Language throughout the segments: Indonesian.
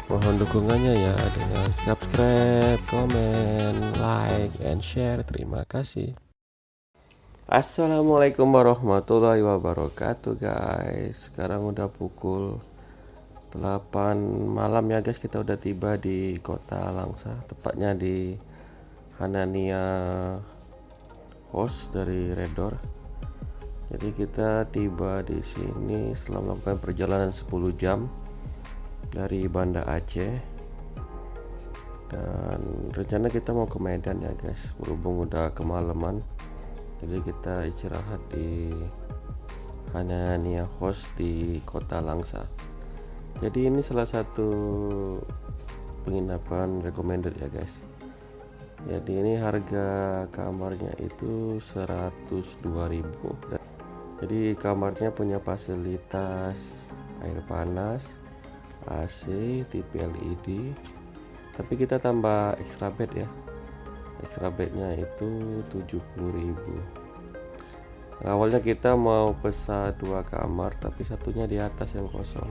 Mohon dukungannya ya dengan subscribe, komen, like, and share. Terima kasih. Assalamualaikum warahmatullahi wabarakatuh guys. Sekarang udah pukul 8 malam ya guys. Kita udah tiba di kota Langsa, tepatnya di Hanania Host dari Redor. Jadi kita tiba di sini setelah melakukan perjalanan 10 jam dari Banda Aceh, dan rencana kita mau ke Medan ya guys, berhubung udah kemalaman. Jadi kita istirahat di Hanania Host di kota Langsa. Jadi ini salah satu penginapan recommended ya guys. Jadi ini harga kamarnya itu 102.000. Jadi kamarnya punya fasilitas air panas, AC, TV LED. Tapi kita tambah extra bed ya. Extra bednya itu 70.000. Awalnya kita mau pesan 2 kamar, tapi satunya di atas yang kosong.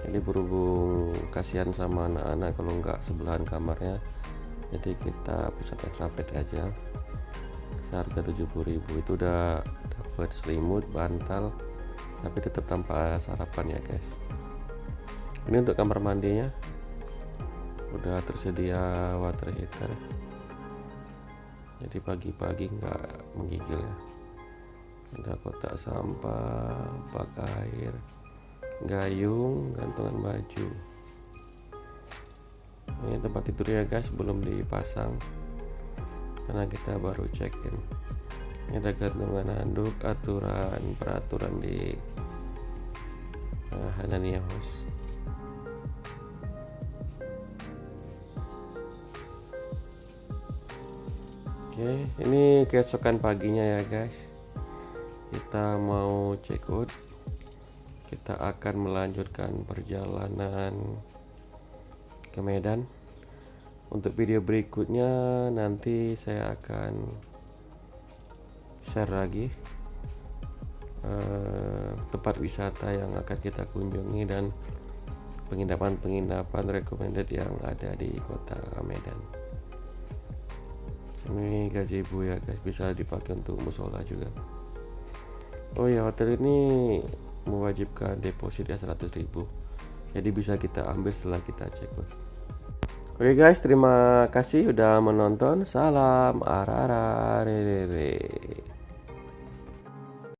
Jadi berhubung kasihan sama anak-anak kalau nggak sebelahan kamarnya, jadi kita pesan extra bed aja. Seharga 70.000. Itu udah dapat selimut, bantal, tapi tetap tanpa sarapan ya guys. Ini untuk kamar mandinya udah tersedia water heater, jadi pagi-pagi nggak menggigil ya. Ada kotak sampah, bak air, gayung, gantungan baju. Ini tempat tidur ya guys, belum dipasang karena kita baru check in. Ini ada gantungan handuk, peraturan di Hanania House. Oke, ini keesokan paginya ya guys. Kita mau check out. Kita akan melanjutkan perjalanan ke Medan. Untuk video berikutnya nanti saya akan share lagi tempat wisata yang akan kita kunjungi dan penginapan recommended yang ada di kota Medan. Ini gazebo ya guys, bisa dipakai untuk musola juga. Oh ya, hotel ini mewajibkan deposit ya 100.000. Jadi bisa kita ambil setelah kita check out. Oke guys, terima kasih udah menonton. Salam arara.